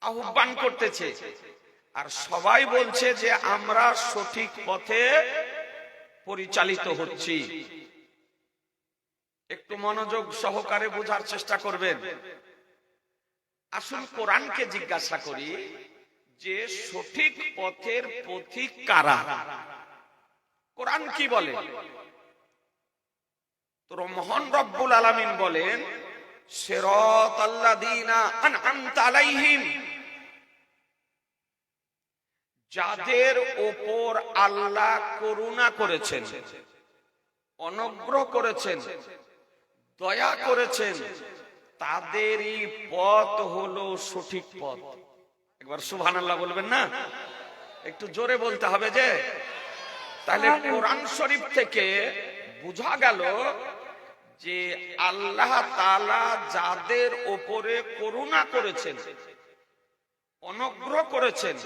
আহ্বান করতেছে, আর সবাই বলছে যে আমরা সঠিক পথে পরিচালিত হচ্ছি। একটু মনোযোগ সহকারে বোঝার চেষ্টা করবেন। আসুন কোরআনকে জিজ্ঞাসা করি যে সঠিক পথের পথিক কারা? কোরআন কি বলে? তো মহান রব্বুল আলামিন বলেন, সিরাতাল্লাযীনা আনআমতা আলাইহিম, যাদের উপর আল্লাহ করুণা করেছেন, অনুগ্রহ করেছেন, দয়া করেছেন, তাদেরই পথ হলো সঠিক পথ। একবার সুবহানাল্লাহ বলবেন না? একটু জোরে বলতে হবে যে। তাহলে কোরআন শরীফ থেকে বোঝা গেল যে আল্লাহ তাআলা যাদের উপরে করুণা করেছেন, অনুগ্রহ করেছেন,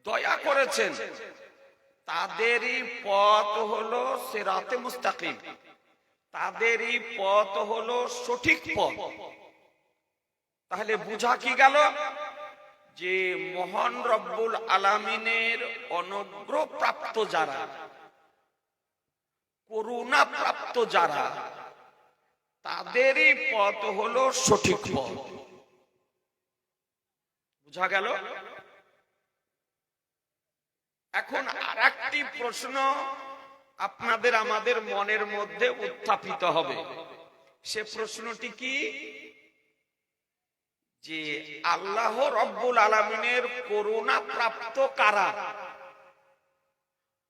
দয়া করেছেন, তাদেরই পথ হলো সিরাতে মুস্তাকিম, তাদেরই পথ হলো সঠিক পথ। তাহলে বোঝা কি গেল যে মহান রব্বুল আলামিনের অনুগ্রহ প্রাপ্ত যারা, করুণা প্রাপ্ত যারা, তাদেরই পথ হলো সঠিক পথ। বোঝা গেল? এখন আরেকটি প্রশ্ন আপনাদের আমাদের মনের মধ্যে উত্থাপিত হবে। সে প্রশ্নটি কি? যে আল্লাহ রব্বুল আলামিনের করুণা প্রাপ্ত কারা,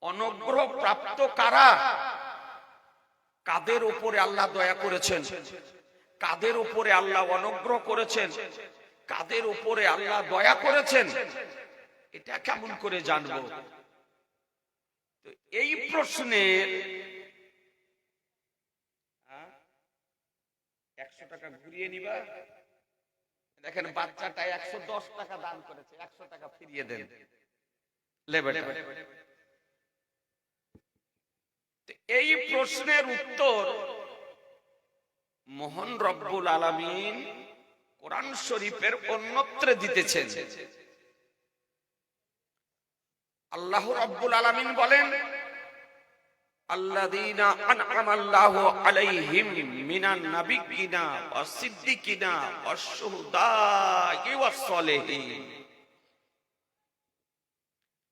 অনুগ্রহ প্রাপ্ত কারা? কাদের উপরে আল্লাহ দয়া করেছেন, কাদের উপরে আল্লাহ অনুগ্রহ করেছেন, কাদের উপরে আল্লাহ দয়া করেছেন, এটা কেমন করে জানবো? তো এই প্রশ্নের 100 টাকা ঘুরিয়ে নিবা। দেখেন বাচ্চাটা 110 টাকা দান করেছে, 100 টাকা ফিরিয়ে দেন। এই প্রশ্নের উত্তর মহান রব্বুল আলামিন কোরআন শরীফের অন্যত্রে দিতেছেন। আল্লাহ রব্বুল আলামিন বলেন, আল্লাযীনা আনআমাল্লাহু আলাইহিম মিনান নাবিয়্যিনা ওয়াস সিদ্দিকিনা ওয়াস শুহাদা'i ওয়াস সালিহিন।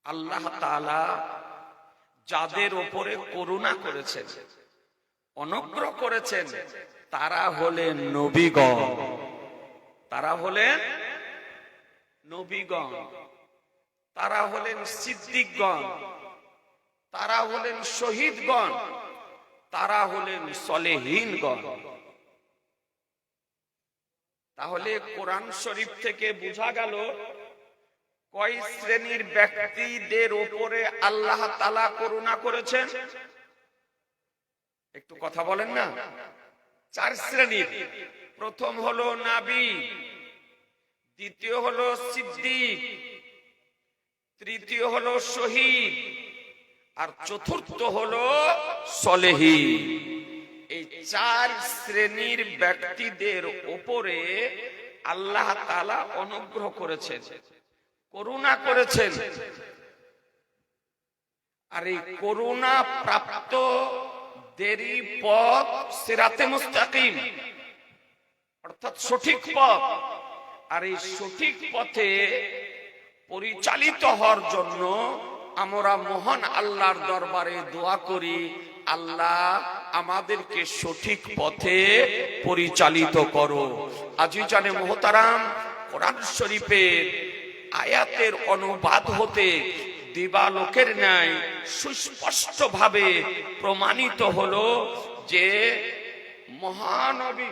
আল্লাহ তাআলা যাদের উপরে করুণা করেছেন, অনুগ্রহ করেছেন, তারা হলেন নবীগণ, তারা হলেন নবীগণ, তারা হলেন সিদ্দিকগণ, তারা হলেন শহীদগণ, তারা হলেন সলেহীনগণ। তাহলে কোরআন শরীফ থেকে বোঝা গেল কয় শ্রেণীর ব্যক্তিদের উপরে আল্লাহ তাআলা করুণা করেছেন? একটু কথা বলেন না। 4 শ্রেণীর। প্রথম হলো নবী, দ্বিতীয় হলো সিদ্দিক, তৃতীয় হলো শহীদ, আর চতুর্থ হলো সলেহীন। এই 4 শ্রেণীর ব্যক্তিদের উপরে আল্লাহ তাআলা অনুগ্রহ করেছেন, করুণা করেছেন। আর এই করুণা প্রাপ্ত দেরি পথ সিরাতে মুস্তাকিম, অর্থাৎ সঠিক পথ। আর এই সঠিক পথে পরিচালিত হওয়ার জন্য আমরা মহান আল্লাহর দরবারে দোয়া করি, আল্লাহ আমাদেরকে সঠিক পথে পরিচালিত করো। আজিজানে মুহতারাম, কোরআন শরীফের আয়াতের অনুবাদ হতে দিবালোকের ন্যায় সুস্পষ্ট ভাবে প্রমাণিত হলো যে মহানবী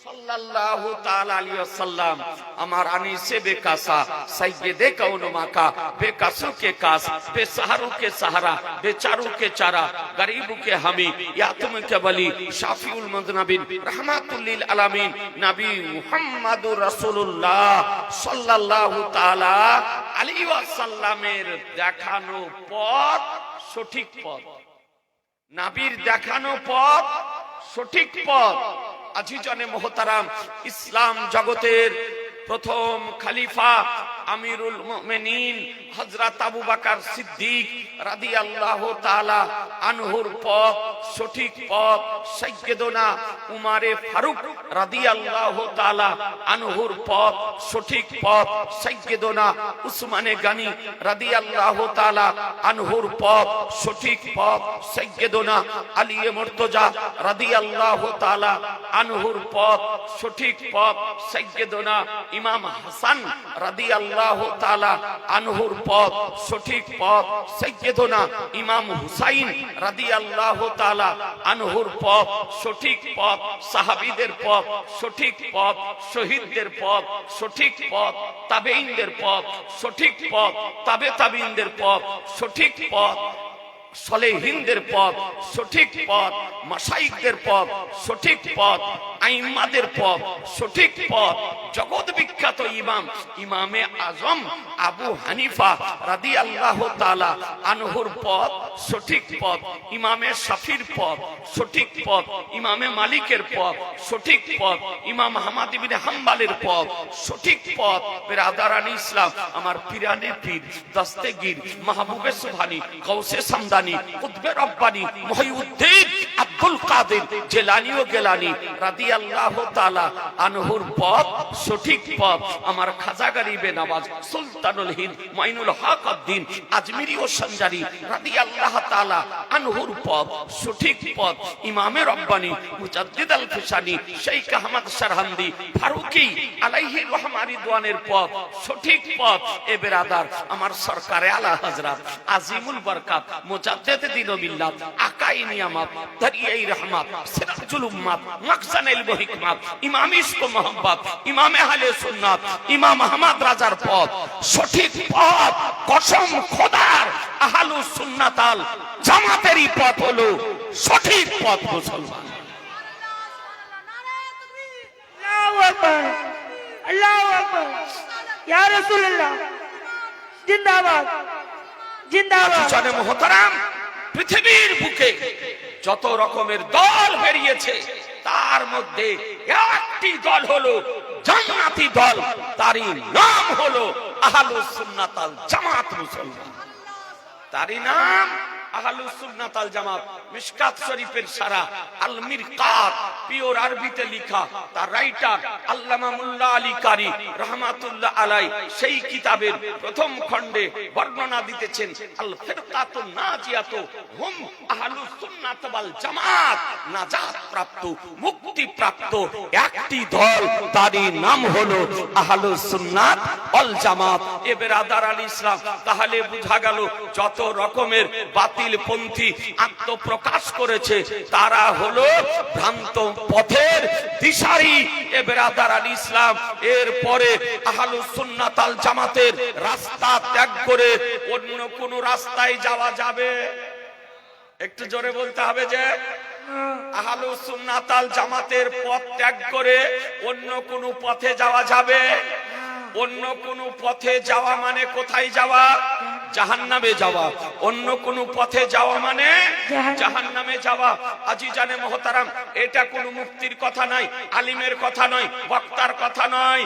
সাল্লাল্লাহু তাআলা আলাইহি ওয়াসাল্লাম আমার আনিসে বেকাসা সাইয়্যিদে কাউন মাকা বেকাসু কে কাস বেসাহারু কে সাহারা বেচারু কে চারা গরিবু কে হামি ইয়াতুম কে বলি শাফিউল মুযনিবিন রাহমাতুল লিল আলামিন নবী মুহাম্মদুর রাসূলুল্লাহ সাল্লাল্লাহু তাআলা আলাইহি ওয়াসাল্লামের দেখানো পথ সঠিক পথ, নবীর দেখানো পথ সঠিক পথ। আজিজানে মুহতারাম, ইসলাম জগতের প্রথম খলিফা আমিরুল মুমিনিন হযরত আবু বকর সিদ্দিক রাদিয়াল্লাহু তাআলা আনহুর পথ, সঠিক পথ সাইয়্যিদুনা উমারে ফারুক রাদিয়াল্লাহু তাআলা আনহুর পথ, সঠিক পথ সাইয়্যিদুনা উসমানে গনি রাদিয়াল্লাহু তাআলা আনহুর পথ, সঠিক পথ সাইয়্যিদুনা আলী মুর্তজা রাদিয়াল্লাহু তাআলা আনহুর পথ, সঠিক পথ সাইয়্যিদুনা ইমাম হাসান রাদিয়াল্লাহু তাআলা আনহুর পথ, সঠিক পথ সাইয়্যিদুনা ইমাম হুসাইন রাদিয়াল্লাহু তাআলা আনহুর পথ, সঠিক পথ সাহাবীদের পথ, সঠিক পথ শহীদদের পথ, সঠিক পথ তাবেঈনদের পথ, সঠিক পথ তাবে তাবেঈনদের পথ, সঠিক পথ সলেহিনদের পথ, সঠিক পথ মাশাইখদের পথ, সঠিক পথ আইম্মাদের পথ, সঠিক পথ জগৎ বিখ্যাত ইমামে আজম আবু হানিফা রাদিয়াল্লাহু তাআলা আনহুর পথ, সঠিক পথ ইমামে শাফির পথ, সঠিক পথ ইমামে মালিকের পথ, সঠিক পথ ইমাম আহমদ ইবনে হাম্বলের পথ, সঠিক পথ বিরাদারান ইসলাম আমার পিরানে পীর দস্তেগীর মাহবুবে সুবহানী গাউসে সামদানি কুতবে রব্বানী মুহিউদ্দিন আব্দুল কাদের জিলানী ও গিলানী রাদিয়াল্লাহু তাআলা আনহুর পথ, সঠিক পথ আমার খাজা গরিবে নওয়াজ সুলতানুল হিন্দ মাইনুল হক উদ্দিন আজমিরি ও সঞ্জারি রাদিয়াল্লাহু তাআলা আনহুর পথ, সঠিক পথ ইমামে রব্বানী মুজাদ্দিদ আল ফিসানি শেখ আহমদ সরহন্দি ফারুকি আলাইহি রহমা রিদওয়ানের পথ, সঠিক পথ এ বেরাদার আমার সরকারে আলা হযরত আজিমুল বরকাত মুজাদ্দিদ দ্বীন ও মিল্লাত আকাই নিয়ামত দরিয়াই রহমত সিরাজুল উম্মাত মাকসান ইলম ও হিকমত ইমাম ইশক ও মোহাব্বত ইমাম আহলে সুন্নাত ইমাম আহমদ রাজার পথ, সঠিক পথ কসম খোদার আহলুস সুন্নাত আল জামাতেরই পথ হলো সঠিক পথ। মুসলমান আল্লাহু আকবার, আল্লাহু আকবার, ইয়া রাসূলুল্লাহ জিন্দাবাদ, জিন্দাবাদ। জানে মুহতারাম, পৃথিবীর বুকে যত রকমের দল বেরিয়েছে তার মধ্যে একটি দল হলো জান্নাতি দল, তারই নাম হলো আহলুস সুন্নাত আল জামাত। মুসলমান তারই নাম আহলুস সুন্নাত আল জামাত। মিশকাত শরীফের সারা আল মিরকাত পিওর আরবিতে লেখা, তার রাইটার আল্লামা মুল্লা আলী কারি রাহমাতুল্লাহ আলাই সেই কিতাবের প্রথম খণ্ডে বর্ণনা দিতেছেন আল ফিরকাতুন নাজিয়াতু হুম আহলুস সুন্নাত ওয়াল জামাত, নাজাত প্রাপ্ত মুক্তি প্রাপ্ত একটি দল, তারই নাম হলো আহলুস সুন্নাত ওয়াল জামাত। এ বেরাদারান ইসলাম, তাহলে বোঝা গেল যত রকমের বাতিল পন্থী আত্মপ্রকাশ করেছে তারা হলো ভ্রান্ত পথের দিশারি। এ বেরাদারান ইসলাম, এরপরে আহলুস সুন্নাত আল জামাতের রাস্তা ত্যাগ করে অন্য কোন রাস্তায় যাওয়া যাবে? একটু জোরে বলতে হবে যে আহলুস সুন্নাত আল জামাতের পথ ত্যাগ করে অন্য কোন পথে যাওয়া যাবে? অন্য কোন পথে যাওয়া মানে কোথায় যাওয়া? জাহান্নামে যাওয়া। অন্য কোন পথে যাওয়া মানে জাহান্নামে যাওয়া। আজিজানে মুহতারাম, এটা কোনো মুক্তির কথা নয়, আলিমের কথা নয়, বক্তার কথা নয়,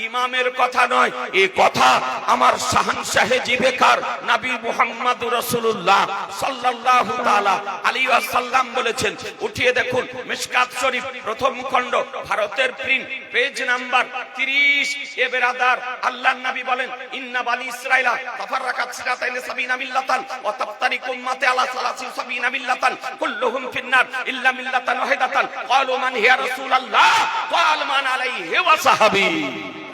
ইমামের কথা নয়। এই কথা আমার শাহনশাহে জিবেকার নবী মুহাম্মদুর রাসূলুল্লাহ সাল্লাল্লাহু তাআলা আলাইহি ওয়াসাল্লাম বলেছেন। উঠিয়ে দেখুন মিশকাত শরীফ প্রথম খণ্ড ভারতের প্রিন্ট পেজ নাম্বার 30। এ বেরাদার, আল্লাহর নবী বলেন ইন্না বানি ইসরাইলা তাফাররাকাত সিরাতাইন সাবিনা মিল্লাতান ওয়া তাফতারিকু উম্মতি আলা সালাসিন সাবিনা মিল্লাতান কুল্লুহুম ফিন্নার ইল্লা মিল্লাতান ওয়াহিদাতান ক্বালু মান হিয়া রাসূলুল্লাহ ক্বাল মান আলাইহি ওয়া সাহাবী।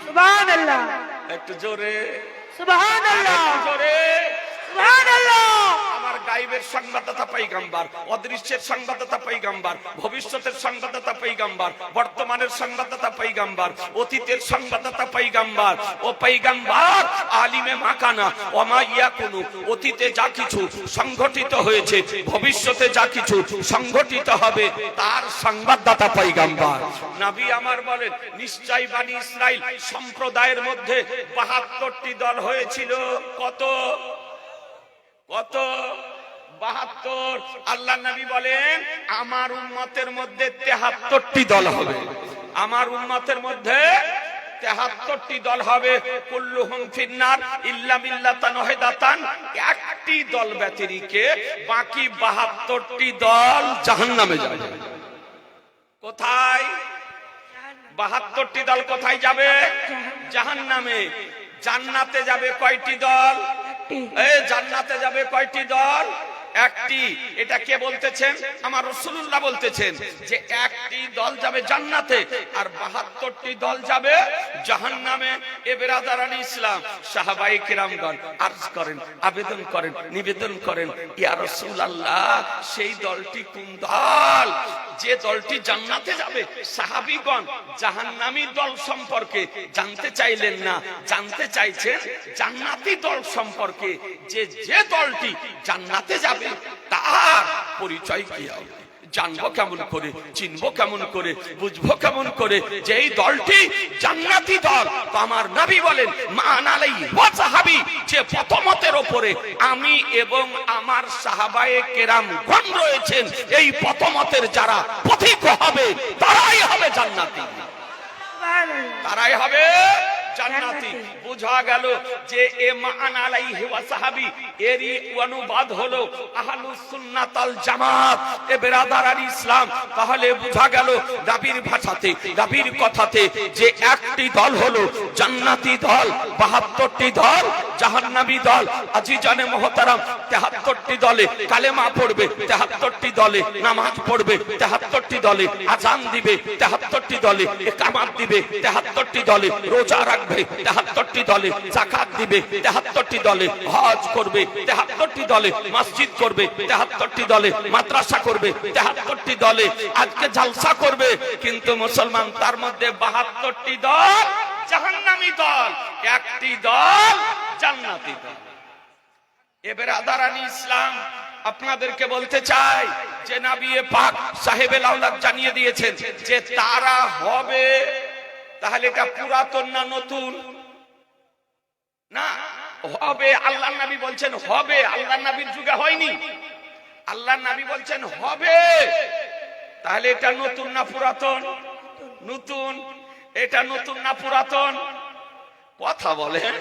সুবহানাল্লাহ, একটু জোরে সুবহানাল্লাহ, জোরে সুবহানাল্লাহ। আমার গায়বের সংবাদদাতা পয়গম্বর, অদৃশ্যের সংবাদদাতা পয়গম্বর, ভবিষ্যতের সংবাদদাতা পয়গম্বর, বর্তমানের সংবাদদাতা পয়গম্বর, অতীতের সংবাদদাতা পয়গম্বর। ও পয়গম্বর আলিমে মাকানা ওমা ইয়াকুনু, অতীতে যা কিছু সংঘটিত হয়েছে, ভবিষ্যতে যা কিছু সংঘটিত হবে তার সংবাদদাতা পয়গম্বর। নবী আমার বলেন নিশ্চয় বনি ইসরাইল সম্প্রদায়ের মধ্যে ৭২টি দল হয়েছিল। কত? কত? ৭২। আল্লাহ নবী বলেন আমার উম্মতের মধ্যে ৭৩টি দল হবে। আমার উম্মতের মধ্যে 73টি দল হবে, কুল্লুহুম ফিন্নার ইল্লা মিল্লাতান ওয়াহিদাতান, একটি দল ব্যতিরেকে বাকি 72টি দল জাহান্নামে যাবে। কোথায়? 72টি দল কোথায় যাবে? জাহান্নামে। জান্নাতে যাবে কয়টি দল? এই জান্নাতে যাবে কয়টি দল? একটি। এটা কে বলতেছেন? আমার রাসূলুল্লাহ বলতেছেন যে একটি দল যাবে জান্নাতে আর 72টি দল যাবে জাহান্নামে। এ বেরাদারান ইসলাম, সাহাবায়ে কেরামগণ আরজ করেন, আবেদন করেন, নিবেদন করেন, ইয়া রাসূলুল্লাহ সেই দলটি কোন দল? যে দলটি জান্নাতে যাবে। সাহাবীগণ জাহান্নামী দল সম্পর্কে জানতে চাইলেন না, জানতে চাইছেন জান্নাতি দল সম্পর্কে। যে দলটি জান্নাতে যাবে তার পরিচয় কি হবে? জানবো কেমন করে, চিনবো কেমন করে, বুঝবো কেমন করে যে এই দলটি জান্নাতি দল? তো আমার নবী বলেন মান আলাইহি ওয়া সাহাবী, যে পথমতের উপরে আমি এবং আমার সাহাবায়ে কেরামগণ রয়েছেন, এই পথমতের যারা পথিক হবে তারাই হবে জান্নাতি, তারাই হবে জান্নাতি। বুঝা গেল যে এ মান আলাইহি ওয়া সাহাবী এরই অনুবাদ হলো আহলুস সুন্নাত ওয়াল জামাত। এ বেরাদারান ইসলাম, তাহলে বুঝা গেল নবীর ভাষাতে, নবীর কথাতে যে একটি দল হলো জান্নাতি দল, 72টি দল জাহান্নামী দল। আজিজানে মুহতারাম, 73টি দলে কালেমা পড়বে, 73টি দলে নামাজ পড়বে, 73টি দলে আযান দিবে, 73টি দলে ইকামত দিবে, 73টি দলে রোজা রাখবে, 73টি দলে যাকাত দিবে, 73টি দলে হজ করবে, 73টি দলে মসজিদ করবে, 73টি দলে মাদ্রাসা করবে, 73টি দলে আজকে জালসা করবে। কিন্তু মুসলমান তার মধ্যে 72টি দল জাহান্নামী দল, একটি দল জান্নাতি দল। এ বেরাদারান ইসলাম, আপনাদেরকে বলতে চাই যে নবী পাক সাহেবে লাউলাদ জানিয়ে দিয়েছেন যে তারা হবে। তাহলে এটা পুরাতন না নতুন? না, হবে। আল্লাহ নবী বলছেন হবে, আল্লাহ নবীর যুগে হয়নি, আল্লাহ নবী বলছেন হবে। তাহলে এটা নতুন না পুরাতন? নতুন। এটা নতুন না পুরাতন? কথা বলেন।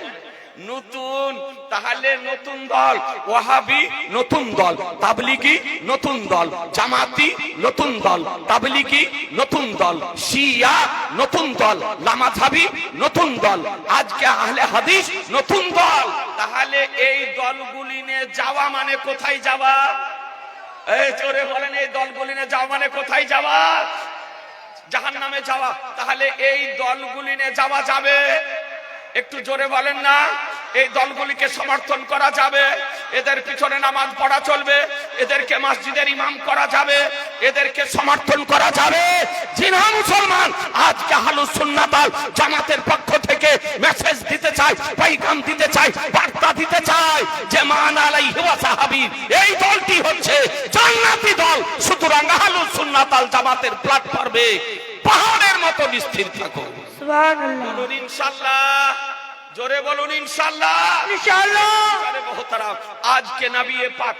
নতুন। তাহলে নতুন দল, ওয়াহাবি নতুন দল, তাবলিগি নতুন দল, জামাতি নতুন দল, তাবলিগি নতুন দল, শিয়া নতুন দল, লামাযহাবি নতুন দল, আজকে আহলে হাদিস নতুন দল। তাহলে এই দলগুলি নিয়ে যাওয়া মানে কোথায় যাওয়া? এই জোরে বলেন, এই দলগুলি নিয়ে যাওয়া মানে কোথায় যাওয়া? জাহান্নামে যাওয়া। তাহলে এই দলগুলি নিয়ে যাওয়া যাবে? একটু জোরে বলেন না। এই দলগুলিকে সমর্থন করা যাবে, এদের পিছনে নামাজ পড়া চলবে, এদেরকে মসজিদের ইমাম করা যাবে, এদেরকে সমর্থন করা যাবে। জিনা মুসলমান আজকে আহলুস সুন্নাত ওয়াল জামাতের পক্ষ থেকে মেসেজ দিতে চাই, পয়গাম দিতে চাই, বার্তা দিতে চাই যে মান আলাইহি ওয়া সাহাবী এই দলটি হচ্ছে জান্নাতি দল। সুতরাং আহলুস সুন্নাত ওয়াল জামাতের প্ল্যাটফর্মে পাহাড়ের মতো স্থির থাকো। সুবহানাল্লাহ। বলুন ইনশাআল্লাহ। জোরে বলুন ইনশাআল্লাহ। ইনশাআল্লাহ। আজকে নবী পাক